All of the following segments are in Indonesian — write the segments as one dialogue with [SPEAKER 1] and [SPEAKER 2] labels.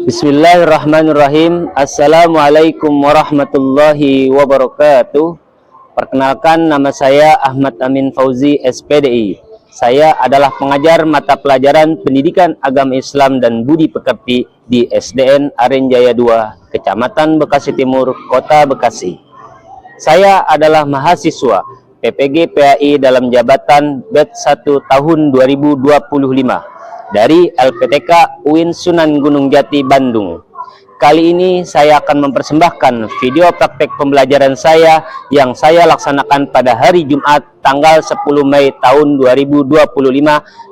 [SPEAKER 1] Bismillahirrahmanirrahim. Assalamualaikum warahmatullahi wabarakatuh. Perkenalkan, nama saya Ahmad Amin Fauzi, SPDI. Saya adalah pengajar mata pelajaran Pendidikan Agama Islam dan Budi Pekerti di SDN Aren Jaya 2, Kecamatan Bekasi Timur, Kota Bekasi. Saya adalah mahasiswa PPG PAI dalam jabatan batch 1 tahun 2025 dari LPTK UIN Sunan Gunung Jati, Bandung. Kali ini saya akan mempersembahkan video praktek pembelajaran saya yang saya laksanakan pada hari Jumat tanggal 10 Mei tahun 2025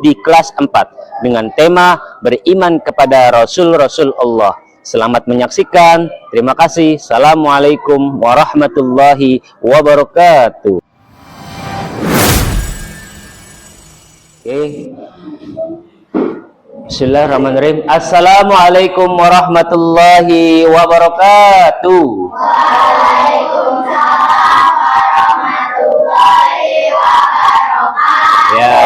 [SPEAKER 1] di kelas 4 dengan tema beriman kepada Rasul-Rasul Allah. Selamat menyaksikan. Terima kasih. Assalamualaikum warahmatullahi wabarakatuh. Bismillahirrahmanirrahim. Assalamualaikum warahmatullahi wabarakatuh.
[SPEAKER 2] Waalaikumsalam warahmatullahi wabarakatuh.
[SPEAKER 1] Ya,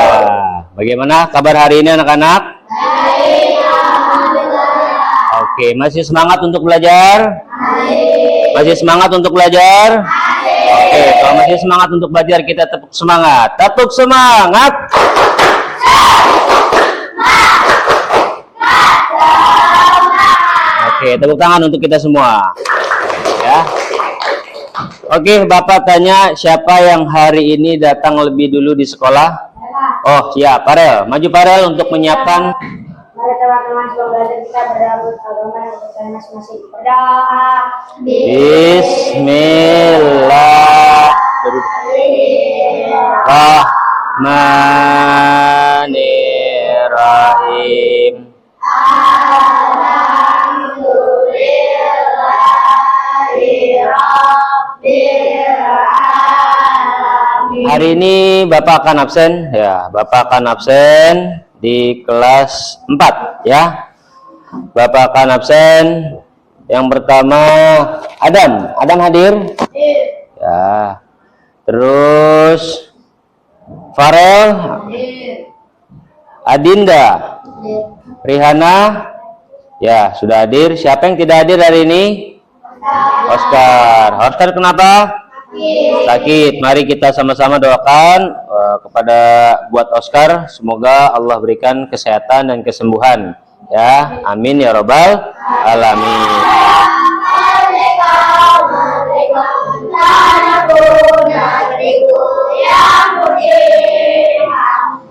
[SPEAKER 1] bagaimana kabar hari ini anak-anak?
[SPEAKER 2] Baik, alhamdulillah.
[SPEAKER 1] Oke, masih semangat untuk belajar?
[SPEAKER 2] Baik.
[SPEAKER 1] Masih semangat untuk belajar?
[SPEAKER 2] Baik.
[SPEAKER 1] Oke, kalau masih semangat untuk belajar, kita tepuk semangat. Tepuk semangat. Oke, tepuk tangan untuk kita semua. Ya. Oke, Bapak tanya, siapa yang hari ini datang lebih dulu di sekolah? Oh, siap. Farel, maju Farel untuk menyiapkan.
[SPEAKER 2] Mari teman-teman sebelum belajar kita berdoa menurut agama yang percaya masing-masing. Berdoa.
[SPEAKER 1] Bismillahirrahmanirrahim. Hari ini Bapak akan absen, ya. Bapak akan absen di kelas 4, ya. Bapak akan absen. Yang pertama Adam. Adam hadir? Ya. Terus Farel, Adinda, Rihana, ya sudah hadir. Siapa yang tidak hadir hari ini? Oscar. Oscar kenapa? Sakit. Mari kita sama-sama doakan kepada buat Oscar, semoga Allah berikan kesehatan dan kesembuhan, ya. Amin ya robbal alamin.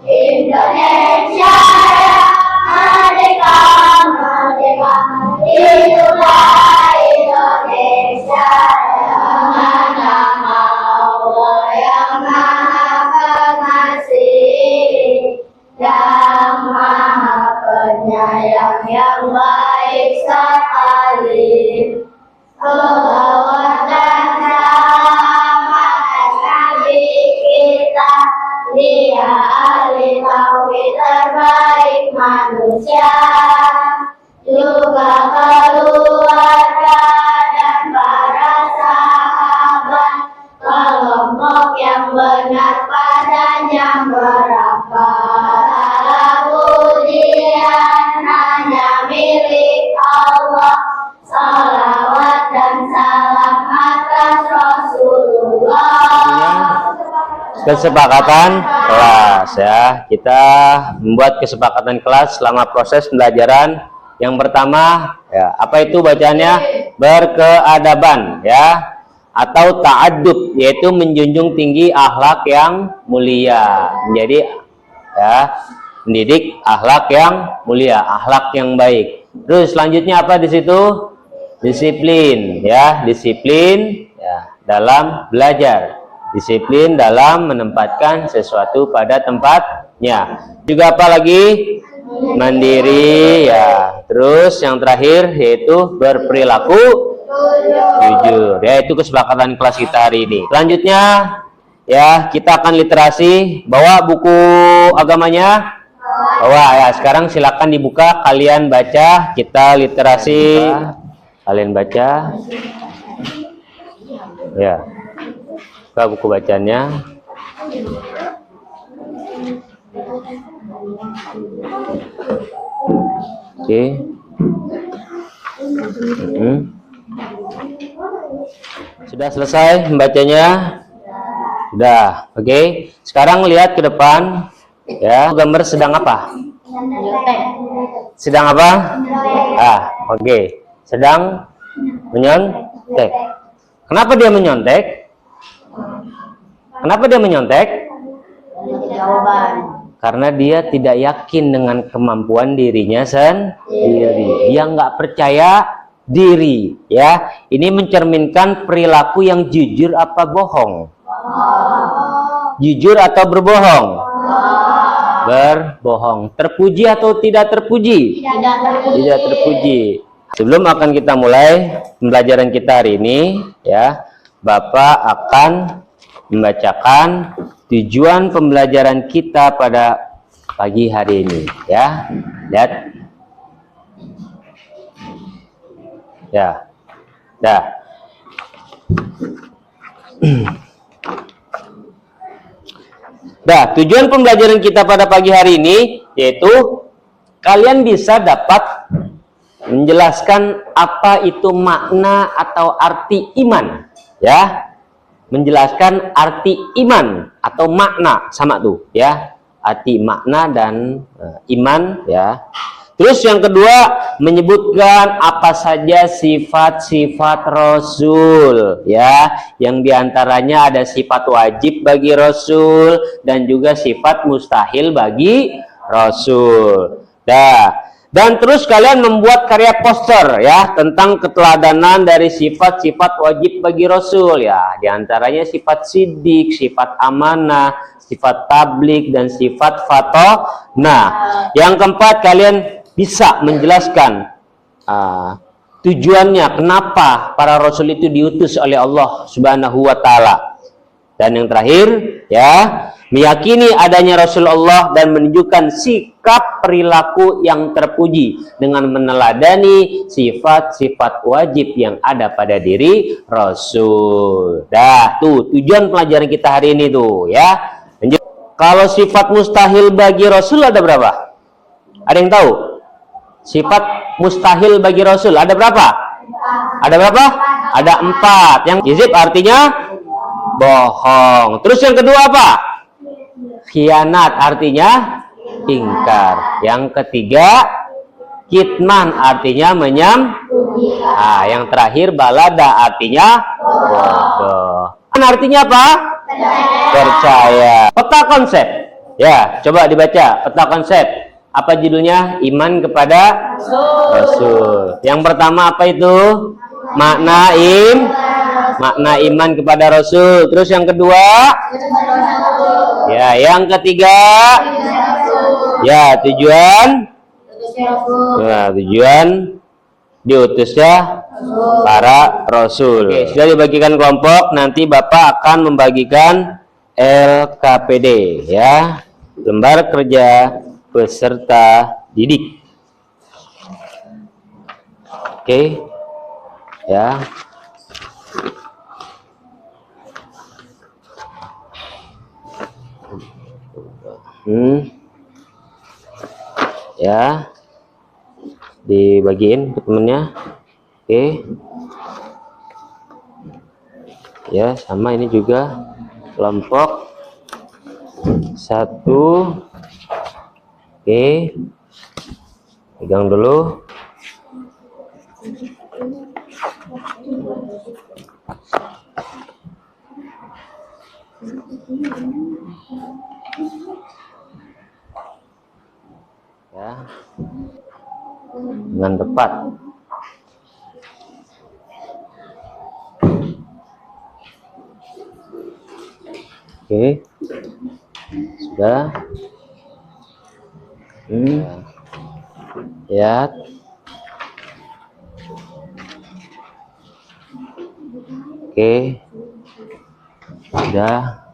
[SPEAKER 2] Indonesia merdeka, merdeka, itulah Indonesia dengan nama Allah yang Maha Pengasih, yang Maha Penyayang, yang baik sekali. Salawat dan salam atas Nabi kita, dia ahli tauhid terbaik manusia, juga keluarga dan para sahabat, kelompok yang benar padanya berapa pujian hanya milik Allah. Salawat dan salam atas Rasulullah.
[SPEAKER 1] Kesepakatan kelas, ya. Kita membuat kesepakatan kelas selama proses pembelajaran. Yang pertama, ya, apa itu bacaannya? Berkeadaban, ya, atau ta'addub, yaitu menjunjung tinggi akhlak yang mulia. Menjadi, ya, mendidik akhlak yang mulia, akhlak yang baik. Terus selanjutnya apa di situ? Disiplin, ya, disiplin, ya, dalam belajar. Disiplin dalam menempatkan sesuatu pada tempatnya. Juga apa lagi? Mandiri, ya. Terus yang terakhir yaitu berperilaku jujur. Ya, itu kesepakatan kelas kita hari ini. Selanjutnya, ya, kita akan literasi. Bawa buku agamanya. Bawa, ya. Sekarang silakan dibuka, kalian baca. Kita literasi. Kalian baca. Ya. Buka buku bacanya. Oke. Sudah selesai membacanya? Sudah. Oke. Sekarang lihat ke depan. Ya, gambar sedang apa? Sedang apa? Oke. Sedang menyontek. Kenapa dia menyontek? Kenapa dia menyontek? Karena dia tidak yakin dengan kemampuan dirinya sendiri. Dia nggak percaya diri. Ya, ini mencerminkan perilaku yang jujur apa bohong? Jujur atau berbohong? Berbohong. Terpuji atau tidak terpuji? Tidak terpuji. Sebelum akan kita mulai pembelajaran kita hari ini, ya, Bapak akan membacakan tujuan pembelajaran kita pada pagi hari ini, ya. Lihat. Ya. Dah. Nah, tujuan pembelajaran kita pada pagi hari ini yaitu kalian bisa dapat menjelaskan apa itu makna atau arti iman, ya. Menjelaskan arti iman atau makna sama tuh, ya. Arti makna dan iman, ya. Terus yang kedua, menyebutkan apa saja sifat-sifat Rasul, ya, yang diantaranya ada sifat wajib bagi Rasul dan juga sifat mustahil bagi Rasul. Dan terus kalian membuat karya poster, ya, tentang keteladanan dari sifat-sifat wajib bagi Rasul, ya, diantaranya sifat sidik, sifat amanah, sifat tablik, dan sifat fatoh. Nah, yang keempat, kalian bisa menjelaskan tujuannya kenapa para rasul itu diutus oleh Allah Subhanahu wa taala. Dan yang terakhir, ya, meyakini adanya Rasulullah dan menunjukkan sikap perilaku yang terpuji dengan meneladani sifat-sifat wajib yang ada pada diri Rasul. Dah, tuh tujuan pelajaran kita hari ini tuh, ya. Kalau sifat mustahil bagi Rasul ada berapa? Ada yang tahu? Sifat mustahil bagi Rasul ada berapa? Ada berapa? Ada 4. Yang kizib artinya bohong. Terus yang kedua apa? Khianat artinya ingkar. Yang ketiga kitman artinya yang terakhir balada artinya bodoh. Artinya apa? Percaya. Peta konsep. Ya, coba dibaca peta konsep. Apa judulnya? Iman kepada Rasul. Yang pertama apa itu? Makna iman kepada Rasul. Terus yang kedua? Ya, yang ketiga? Ya, tujuan? Ya, tujuan diutusnya para Rasul. Oke, sudah dibagikan kelompok. Nanti Bapak akan membagikan LKPD, ya, lembar kerja peserta didik. Oke, ya. Ya, dibagiin ke temennya. Oke, ya, sama ini juga kelompok 1. Oke, pegang dulu. Ya, dengan tepat. Oke, sudah. Lihat. Oke, sudah.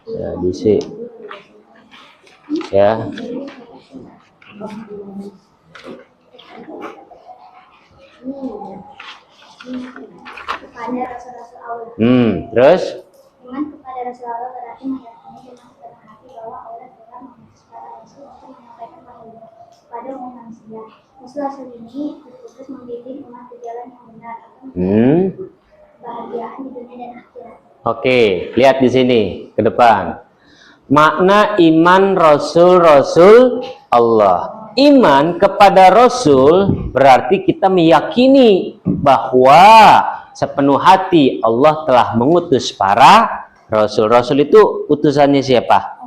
[SPEAKER 1] Ya, diisi. Ya. Terus?
[SPEAKER 2] Iman kepada Rasulullah berarti meyakini dengan sepenuh hati bahwa Allah telah mengutus para rasul untuk menyampaikan wahyu. kepada umat manusia. Rasul ini bertugas membimbing umat ke jalan yang benar akan kebahagiaan di dunia dan akhirat.
[SPEAKER 1] Oke, lihat di sini ke depan. Makna iman Rasul Allah. Iman kepada Rasul berarti kita meyakini bahwa sepenuh hati Allah telah mengutus para Rasul. Rasul itu utusannya siapa?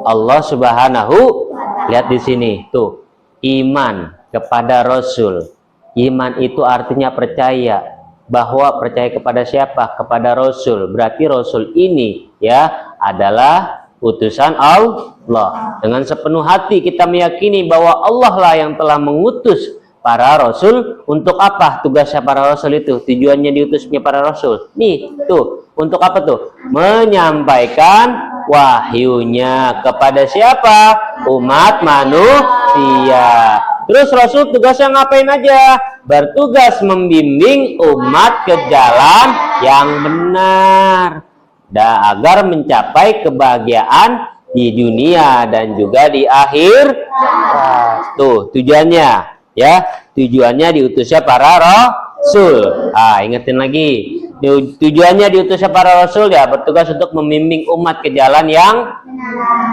[SPEAKER 1] Allah Subhanahu. Lihat di sini tuh, iman kepada Rasul. Iman itu artinya percaya, bahwa percaya kepada siapa? Kepada Rasul. Berarti Rasul ini ya adalah utusan Allah. Dengan sepenuh hati kita meyakini bahwa Allah lah yang telah mengutus para Rasul. Untuk apa tugasnya para Rasul itu? Tujuannya diutusnya para Rasul. Nih tuh, untuk apa tuh? Menyampaikan wahyunya kepada siapa? Umat manusia. Terus Rasul tugasnya ngapain aja? Bertugas membimbing umat ke jalan yang benar, agar mencapai kebahagiaan di dunia dan juga di akhir. Tuh tujuannya ya, tujuannya diutusnya para Rasul. Ingetin lagi, tujuannya diutusnya para Rasul ya, bertugas untuk membimbing umat ke jalan yang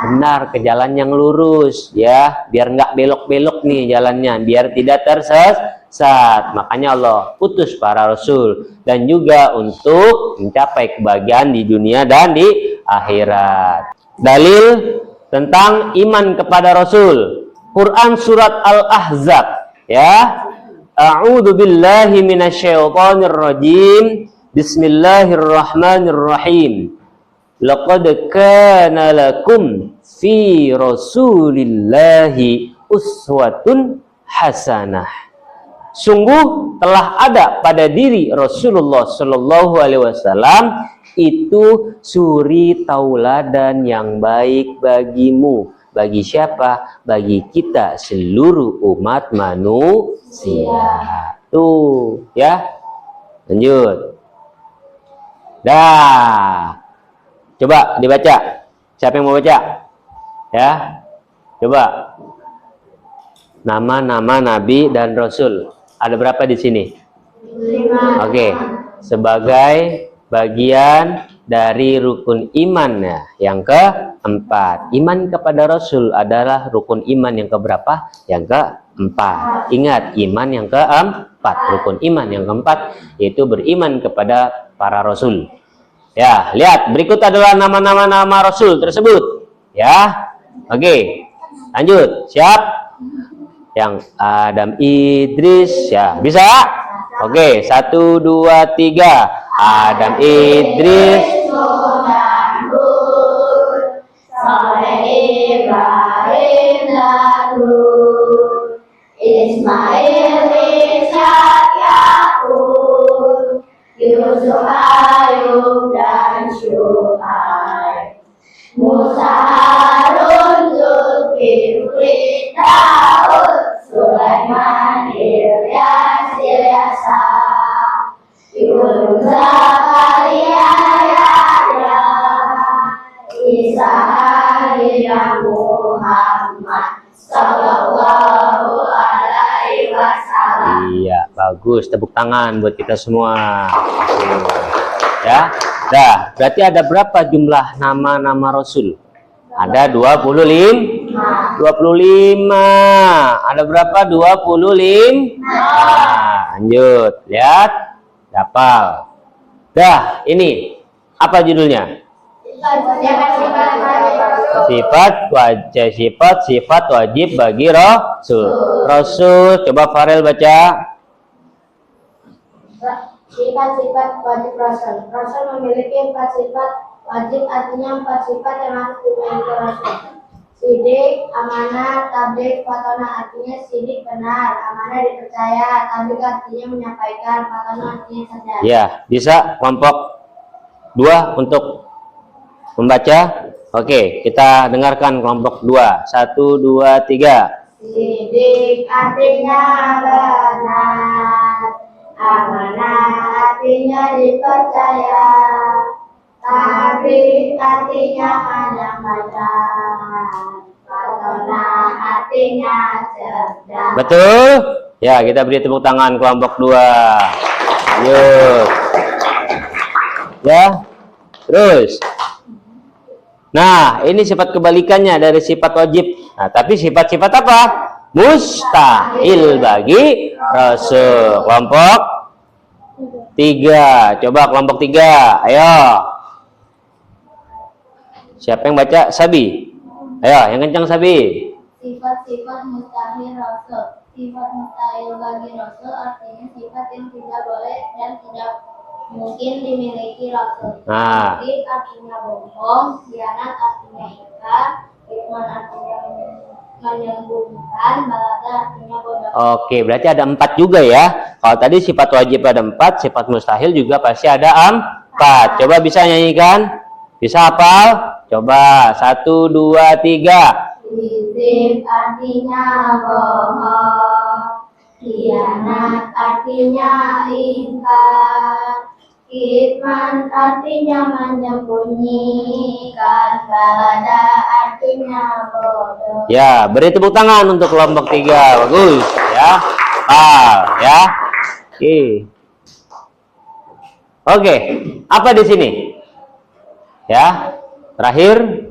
[SPEAKER 1] benar, ke jalan yang lurus ya, biar nggak belok-belok nih jalannya, biar tidak tersesat. Makanya Allah utus para Rasul, dan juga untuk mencapai kebahagiaan di dunia dan di akhirat. Dalil tentang iman kepada Rasul, Quran surat Al-Ahzab ya. A'udzu billahi minasyaitonir rajim. Bismillahirrahmanirrahim. Laqad kana lakum fi Rasulillahi uswatun hasanah. Sungguh telah ada pada diri Rasulullah Shallallahu Alaihi Wasallam itu suri tauladan yang baik bagimu. Bagi siapa? Bagi kita seluruh umat manusia. Tuh ya. Lanjut. Dah. Coba dibaca. Siapa yang mau baca? Ya. Coba. Nama-nama nabi dan rasul. Ada berapa di sini? 5. Oke. Sebagai bagian dari rukun iman ya, yang keempat. Iman kepada Rasul adalah rukun iman yang keberapa? Yang keempat. Ingat, iman yang keempat. Rukun iman yang keempat yaitu beriman kepada para Rasul. Ya, lihat berikut adalah nama-nama Rasul tersebut. Ya, oke. Lanjut, siap? Yang Adam Idris ya, bisa? Oke, 1, 2, 3. Adam Idris,
[SPEAKER 2] Saleh Ibrahim Lalu, Ismail Ishak Yakub, Yusuf Ayub dan Syuaib, Musa Harun Zulkifli Daud, Sulaiman Ilyas Ilyasa, Yunus Zakaria Yahya, Isa dan Muhammad sallallahu alaihi wasallam.
[SPEAKER 1] Iya, bagus. Tepuk tangan buat kita semua. Ya. Dah, berarti ada berapa jumlah nama-nama Rasul? Ada 25. 25. Ada berapa? 25. Lanjut. Lihat. Hafal. Dah, ini apa judulnya? Sifat wajib bagi Rasul. Rasul, coba Farel baca.
[SPEAKER 2] Sifat-sifat wajib Rasul. Rasul memiliki 4 sifat wajib, artinya 4 sifat yang harus dimiliki Rasul. Sidik, amanah, tabligh, fatonah, artinya sidik benar, amanah dipercaya, tabligh artinya menyampaikan, fatonah artinya sadar.
[SPEAKER 1] Ya, bisa kelompok 2 untuk membaca. Oke, kita dengarkan kelompok 2. 1, 2, 3.
[SPEAKER 2] Sidik artinya benar, amanah artinya dipercaya, tabligh artinya menyampaikan, Fatona artinya cerdas.
[SPEAKER 1] Betul? Ya, kita beri tepuk tangan kelompok 2. Yuk. Ya. Terus. Nah, ini sifat kebalikannya dari sifat wajib. Nah, tapi sifat-sifat apa? Mustahil bagi Rasul. Kelompok 3. Coba kelompok 3. Ayo. Siapa yang baca? Sabi. Ayo, yang kencang Sabi.
[SPEAKER 2] Sifat-sifat mustahil Rasul. Sifat mustahil bagi Rasul artinya sifat yang tidak boleh dan tidak mungkin dimiliki Rasul.
[SPEAKER 1] Nah.
[SPEAKER 2] Jadi artinya bohong, khianat artinya ingkar, hikmah artinya menyembunyikan, balada artinya bodoh.
[SPEAKER 1] Oke, berarti ada 4 juga ya. Kalau tadi sifat wajib ada 4, sifat mustahil juga pasti ada 4. Coba bisa nyanyikan? Bisa hafal? Coba 1, 2, 3.
[SPEAKER 2] Izin artinya bohong, khianat artinya ingkar, hikmah artinya menyembunyikan, balada artinya bodoh.
[SPEAKER 1] Ya, beri tepuk tangan untuk kelompok 3. Bagus ya. Ya. Oke, apa di sini? Ya. Terakhir,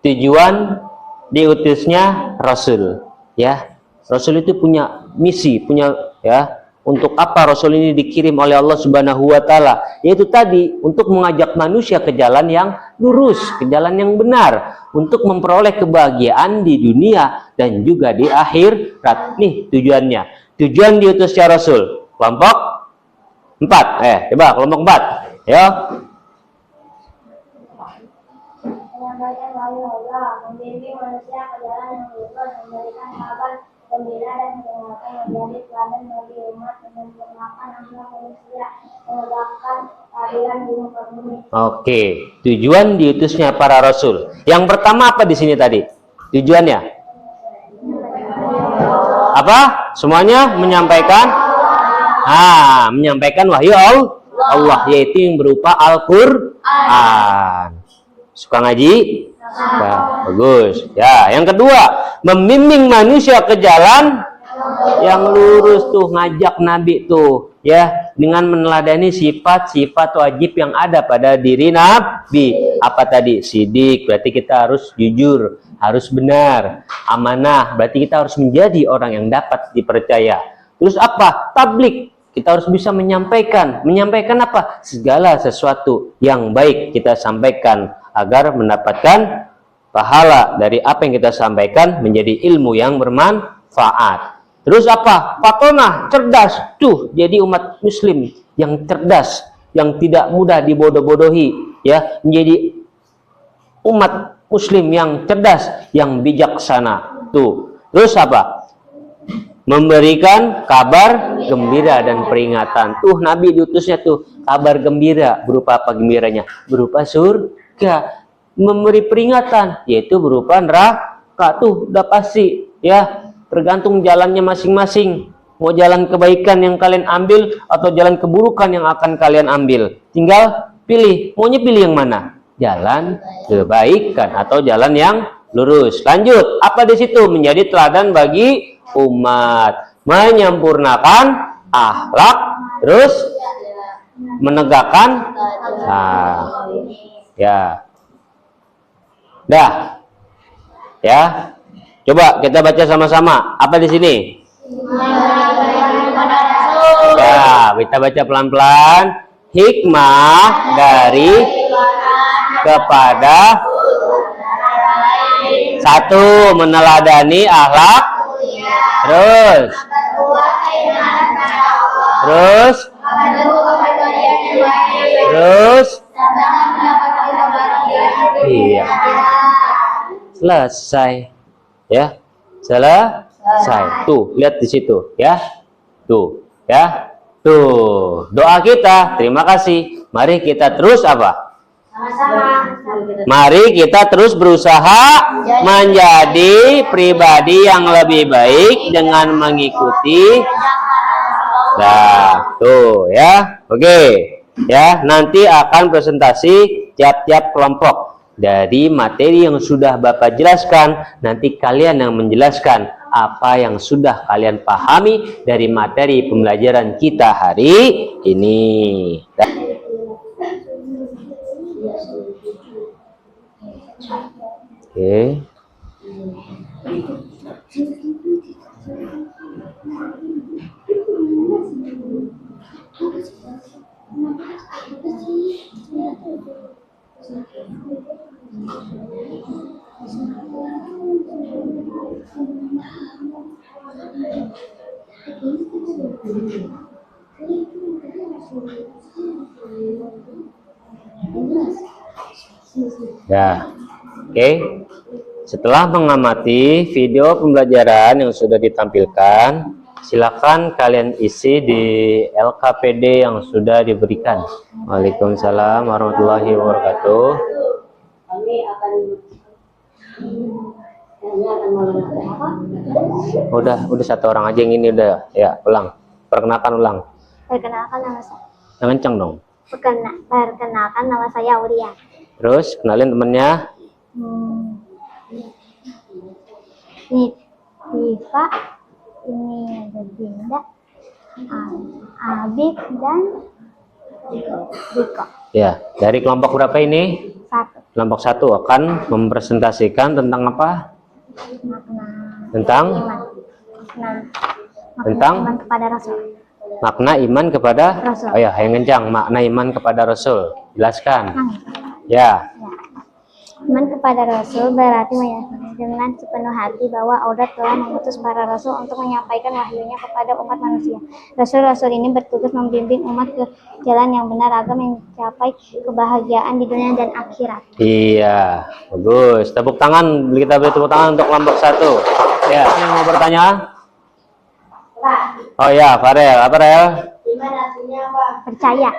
[SPEAKER 1] tujuan diutusnya Rasul. Ya. Rasul itu punya misi, punya ya, untuk apa Rasul ini dikirim oleh Allah Subhanahu wa taala? Yaitu tadi untuk mengajak manusia ke jalan yang lurus, ke jalan yang benar, untuk memperoleh kebahagiaan di dunia dan juga di akhirat. Nih tujuannya. Tujuan diutusnya Rasul. Kelompok 4. Coba kelompok 4. Ya.
[SPEAKER 2] Menyampaikan wahyu Allah, membimbing manusia ke jalan yang lurus, memberikan kabar gembira dan peringatan, menjadi teladan bagi umat, menyempurnakan akhlak manusia, menegakkan keadilan di muka bumi.
[SPEAKER 1] Oke, tujuan diutusnya para rasul. Yang pertama apa di sini tadi? Tujuannya? Apa? Semuanya menyampaikan? Menyampaikan wahyu Allah, yaitu yang berupa Al-Qur'an. Suka ngaji? Nah, bagus. Ya, yang kedua, membimbing manusia ke jalan yang lurus tuh, ngajak Nabi tuh, ya, dengan meneladani sifat-sifat wajib yang ada pada diri Nabi. Apa tadi? Sidik, berarti kita harus jujur, harus benar. Amanah, berarti kita harus menjadi orang yang dapat dipercaya. Terus apa? Tablik. Kita harus bisa menyampaikan. Menyampaikan apa? Segala sesuatu yang baik kita sampaikan agar mendapatkan pahala dari apa yang kita sampaikan menjadi ilmu yang bermanfaat. Terus apa? Fatonah, cerdas. Tuh, jadi umat muslim yang cerdas, yang tidak mudah dibodoh-bodohi, ya, menjadi umat muslim yang cerdas, yang bijaksana. Tuh. Terus apa? Memberikan kabar gembira dan peringatan. Tuh, Nabi diutusnya tuh kabar gembira. Berupa apa gembiranya? Berupa surga. Memberi peringatan, yaitu berupa neraka. Tuh, udah pasti, ya, tergantung jalannya masing-masing. Mau jalan kebaikan yang kalian ambil atau jalan keburukan yang akan kalian ambil. Tinggal pilih. Maunya pilih yang mana? Jalan kebaikan atau jalan yang lurus. Lanjut. Apa di situ? Menjadi teladan bagi umat, menyempurnakan akhlak, terus menegakkan ya. Dah. Ya. Coba kita baca sama-sama. Apa di sini? Ya, kita baca pelan-pelan. Hikmah dari kepada satu, meneladani akhlak. Terus iya, selesai, ya, selesai. Tuh, lihat di situ, ya, tuh, ya, tuh. Doa kita, terima kasih. Mari kita terus apa? Mari kita terus berusaha menjadi pribadi yang lebih baik dengan mengikuti. Nah, tuh ya. Oke. Ya, nanti akan presentasi tiap-tiap kelompok. Dari materi yang sudah Bapak jelaskan, nanti kalian yang menjelaskan apa yang sudah kalian pahami dari materi pembelajaran kita hari ini. Oke. Ya, oke. Setelah mengamati video pembelajaran yang sudah ditampilkan, silakan kalian isi di LKPD yang sudah diberikan. Waalaikumsalam warahmatullahi wabarakatuh.
[SPEAKER 2] Kami akan
[SPEAKER 1] Udah satu orang aja yang ini udah. Ya, ulang. Perkenalkan ulang.
[SPEAKER 2] Perkenalkan nama saya.
[SPEAKER 1] Yang kenceng dong.
[SPEAKER 2] Perkenalkan nama saya Aulia.
[SPEAKER 1] Terus kenalin temennya.
[SPEAKER 2] Ini Diva, ini ada Dinda, Abib dan Diko.
[SPEAKER 1] Ya, dari kelompok berapa ini?
[SPEAKER 2] 1.
[SPEAKER 1] Kelompok 1 akan mempresentasikan tentang apa? Tentang
[SPEAKER 2] Iman kepada Rasul.
[SPEAKER 1] makna iman kepada
[SPEAKER 2] Rasul.
[SPEAKER 1] Oh ya, yang kencang. Makna iman kepada Rasul. Jelaskan. Ya.
[SPEAKER 2] Iman kepada Rasul berarti meyakini dengan sepenuh hati bahwa Allah telah mengutus para Rasul untuk menyampaikan wahyunya kepada umat manusia. Rasul-Rasul ini bertugas membimbing umat ke jalan yang benar agar mencapai kebahagiaan di dunia dan akhirat.
[SPEAKER 1] Iya, bagus. Tepuk tangan, kita beri tepuk tangan untuk kelompok 1. Ya, yang mau bertanya?
[SPEAKER 2] Pak,
[SPEAKER 1] Oh ya, Farel. Apa, Farel?
[SPEAKER 2] iman artinya apa? Percaya.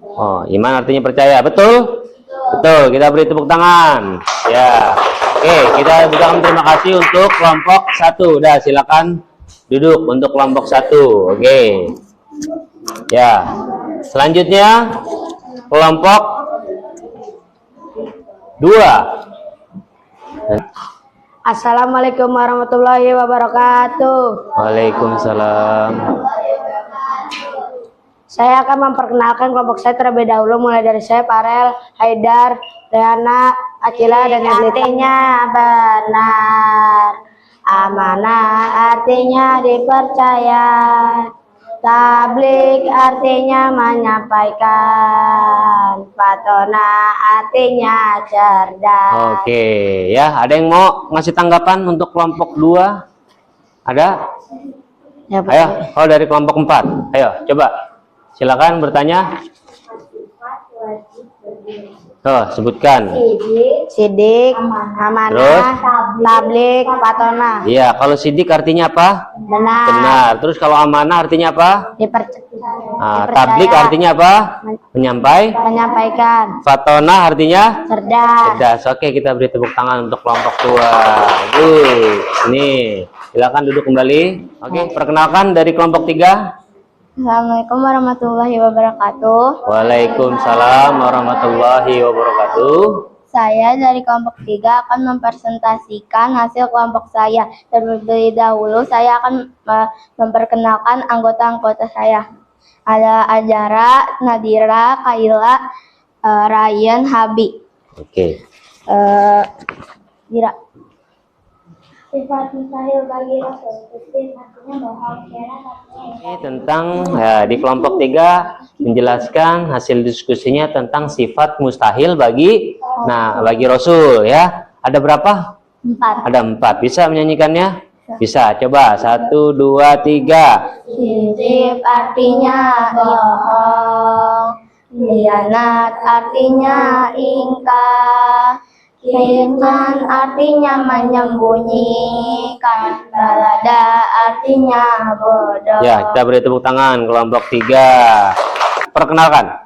[SPEAKER 1] Oh, iman artinya percaya. Betul? Betul, kita beri tepuk tangan. Ya. Oke, kita ucapkan terima kasih untuk kelompok 1. Udah, silakan duduk untuk kelompok 1. Oke. Ya. Selanjutnya kelompok 2.
[SPEAKER 2] Assalamualaikum warahmatullahi wabarakatuh.
[SPEAKER 1] Waalaikumsalam.
[SPEAKER 2] Saya akan memperkenalkan kelompok saya terlebih dahulu, mulai dari saya, Farel, Haidar, Reana, Akila, dan artinya benar, amanah artinya dipercaya, tablik artinya menyampaikan, fatona artinya cerdas.
[SPEAKER 1] Oke, ya, ada yang mau ngasih tanggapan untuk kelompok 2? Ada?
[SPEAKER 2] Ya,
[SPEAKER 1] Ayo, kalau dari kelompok 4. Ayo, coba. Silakan bertanya. Sebutkan.
[SPEAKER 2] Sidik, amanah,
[SPEAKER 1] Terus?
[SPEAKER 2] tablik, fatona.
[SPEAKER 1] Iya, kalau sidik artinya apa?
[SPEAKER 2] Benar.
[SPEAKER 1] Benar. Terus kalau amanah artinya apa? Tablik
[SPEAKER 2] Dipercaya.
[SPEAKER 1] artinya apa?
[SPEAKER 2] Menyampaikan.
[SPEAKER 1] Fatona artinya
[SPEAKER 2] Cerdas.
[SPEAKER 1] cerdas. Oke, kita beri tepuk tangan untuk kelompok 2. Nih, silakan duduk kembali. Oke, perkenalkan dari kelompok 3.
[SPEAKER 2] Assalamualaikum warahmatullahi wabarakatuh.
[SPEAKER 1] Waalaikumsalam warahmatullahi wabarakatuh.
[SPEAKER 2] Saya dari kelompok 3 akan mempresentasikan hasil kelompok saya. Terlebih dahulu saya akan memperkenalkan anggota-anggota saya. Ada Ajara, Nadira, Kaila, Ryan, Habi.
[SPEAKER 1] Oke.
[SPEAKER 2] Dira. Sifat mustahil bagi Rasul. Artinya bahwa
[SPEAKER 1] Ini tentang di kelompok 3 menjelaskan hasil diskusinya tentang sifat mustahil bagi bagi Rasul ya. Ada berapa?
[SPEAKER 2] 4.
[SPEAKER 1] Ada 4. Bisa menyanyikannya? Bisa. Coba 1 2 3.
[SPEAKER 2] Sifat artinya bohong, khianat artinya ingkar, Kitman artinya menyembunyikan, balada artinya bodoh.
[SPEAKER 1] Ya, kita beri tepuk tangan kelompok 3. Perkenalkan.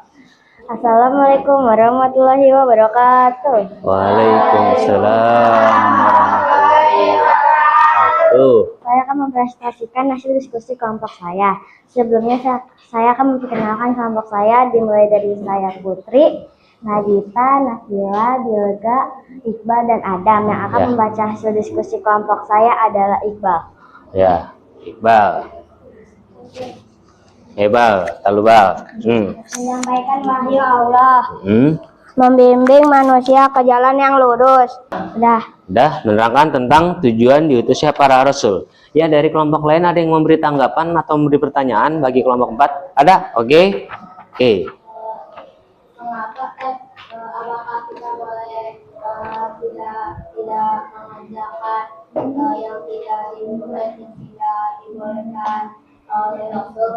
[SPEAKER 2] Assalamualaikum warahmatullahi wabarakatuh.
[SPEAKER 1] Waalaikumsalam warahmatullahi wabarakatuh.
[SPEAKER 2] Saya akan mempresentasikan hasil diskusi kelompok saya. Sebelumnya saya akan memperkenalkan kelompok saya, dimulai dari saya Putri, Nadita, Nabila, Dilga, Iqbal, dan Adam. Yang akan membaca hasil diskusi kelompok saya adalah Iqbal.
[SPEAKER 1] Ya, Iqbal. Talubal.
[SPEAKER 2] Menyampaikan wahyu Allah.
[SPEAKER 3] Membimbing manusia ke jalan yang lurus.
[SPEAKER 1] Udah menerangkan tentang tujuan diutusnya para rasul. Ya, dari kelompok lain ada yang memberi tanggapan atau memberi pertanyaan bagi kelompok 4? Ada? Oke.
[SPEAKER 2] Apakah kita boleh tidak mengajarkan yang tidak dibolehkan oleh Rasul?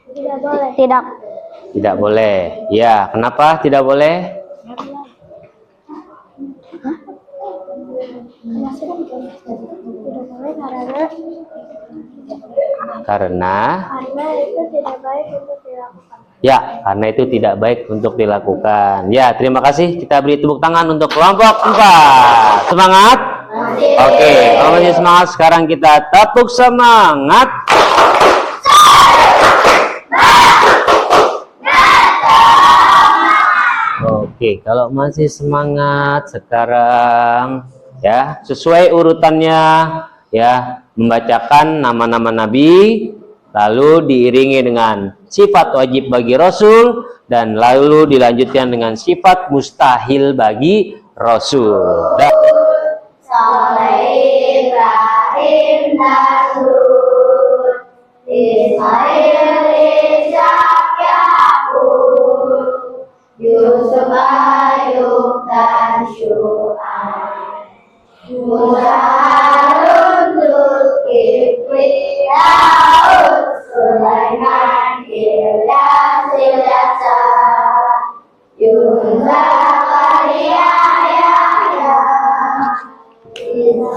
[SPEAKER 2] Tidak boleh.
[SPEAKER 1] Tidak boleh. Ya, kenapa tidak boleh? Karena
[SPEAKER 2] itu tidak baik untuk dilakukan.
[SPEAKER 1] Ya, karena itu tidak baik untuk dilakukan. Ya, terima kasih. Kita beri tepuk tangan untuk kelompok 4. Semangat? Oke, kalau masih semangat, sekarang kita tepuk semangat. Oke, kalau masih semangat sekarang, ya, sesuai urutannya, ya, membacakan nama-nama Nabi, lalu diiringi dengan sifat wajib bagi Rasul, dan lalu dilanjutkan dengan sifat mustahil bagi Rasul.
[SPEAKER 2] Saleh Ibrahim Nasrul Ismail Ishak Yakub Yusuf Ayub dan Syu'aib Musa Harun Zulkifli Daud Sulaiman Ilyas Ilyasa Yunus Zakaria Yahya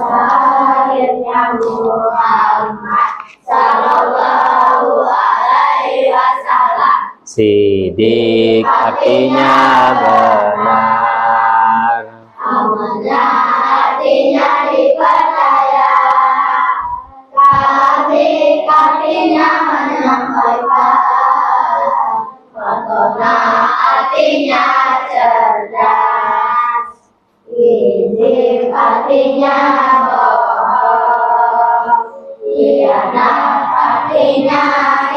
[SPEAKER 2] Akhirnya Muhammad Sallallahu Alaihi Wasallam.
[SPEAKER 1] Sidik artinya benar,
[SPEAKER 2] Amanah artinya dipercaya, Tabligh artinya menyampaikan, Fatona artinya cerdas, Hizib artinya bohong, Khianat artinya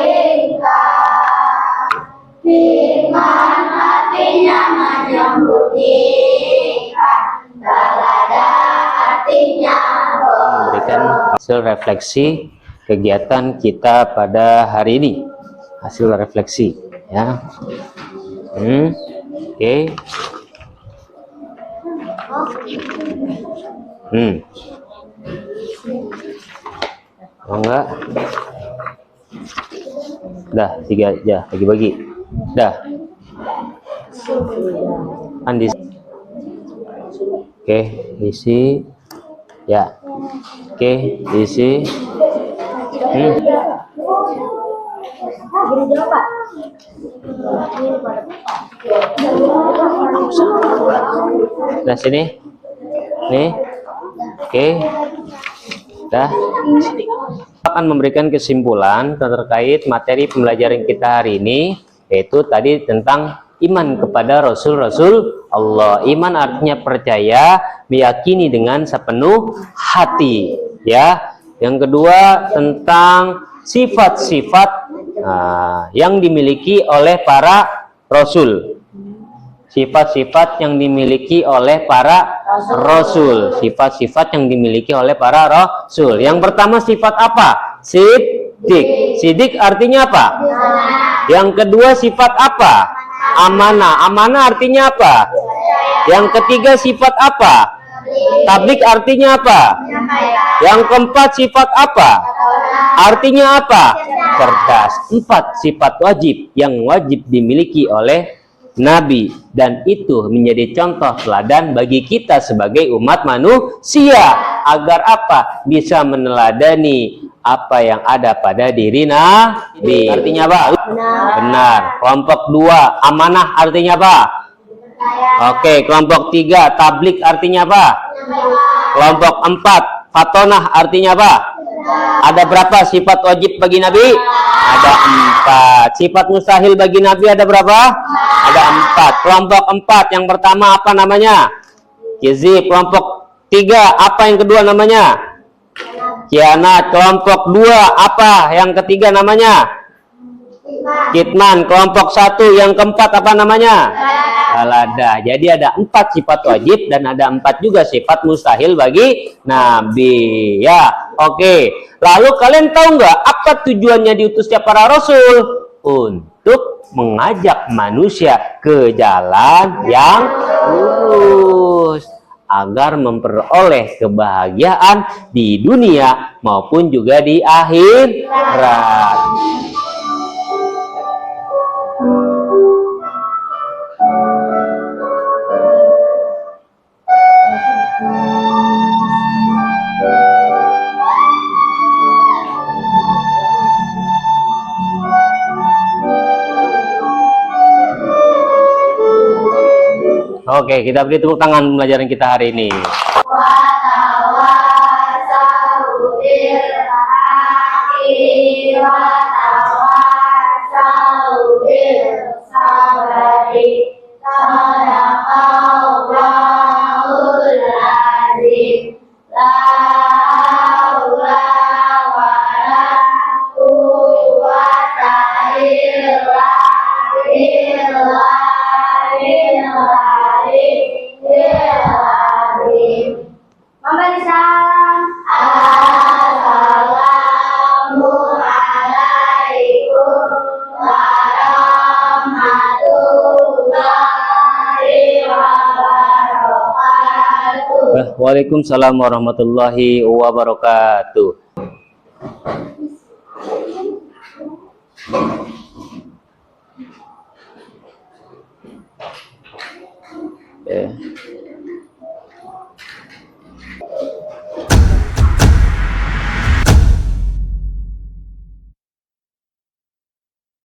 [SPEAKER 2] ingkar, Firman artinya menyembunyikan, Balada artinya
[SPEAKER 1] memberikan hasil refleksi kegiatan kita pada hari ini. Hasil refleksi, ya. Oke. Oh, enggak. Dah, 3 aja, bagi-bagi. Dah. Andi. Oke, isi. Ya. Oke, isi. Nah, sini. Nih. Oke. Dah. Akan memberikan kesimpulan terkait materi pembelajaran kita hari ini, yaitu tadi tentang iman kepada Rasul-Rasul Allah. Iman artinya percaya, meyakini dengan sepenuh hati, ya. Yang kedua tentang sifat-sifat yang dimiliki oleh para Rasul. Sifat-sifat yang dimiliki oleh para Rasul. Sifat-sifat yang dimiliki oleh para Rasul. Yang pertama sifat apa? Sidik. Sidik artinya apa? Yang kedua sifat apa? Amanah. Amanah artinya apa? Yang ketiga sifat apa? Tabligh artinya apa? Yang keempat sifat apa? Artinya apa? Cerdas. 4 sifat wajib yang wajib dimiliki oleh Nabi, dan itu menjadi contoh teladan bagi kita sebagai umat manusia, agar apa? Bisa meneladani apa yang ada pada diri Nabi. Artinya apa? Benar. Kelompok 2 amanah artinya apa? Oke, kelompok 3 tabligh artinya apa? Kelompok 4 fatonah artinya apa? Ada berapa sifat wajib bagi Nabi? Ada 4. Sifat mustahil bagi Nabi ada berapa? Ada 4. Kelompok 4 yang pertama apa namanya? Kizib. Kelompok 3 apa yang kedua namanya? Khianat. Kelompok 2 apa yang ketiga namanya? Kitman. Kelompok 1 yang keempat apa namanya? Balada. Jadi ada 4 sifat wajib dan ada 4 juga sifat mustahil bagi Nabi. Ya, oke. Lalu kalian tahu nggak apa tujuannya diutusnya para rasul? Untuk mengajak manusia ke jalan yang lurus agar memperoleh kebahagiaan di dunia maupun juga di akhirat. Oke, kita beri tepuk tangan pelajaran kita hari ini.
[SPEAKER 2] Memberi salam. Assalamualaikum warahmatullahi wabarakatuh.
[SPEAKER 1] Waalaikumsalam warahmatullahi wabarakatuh.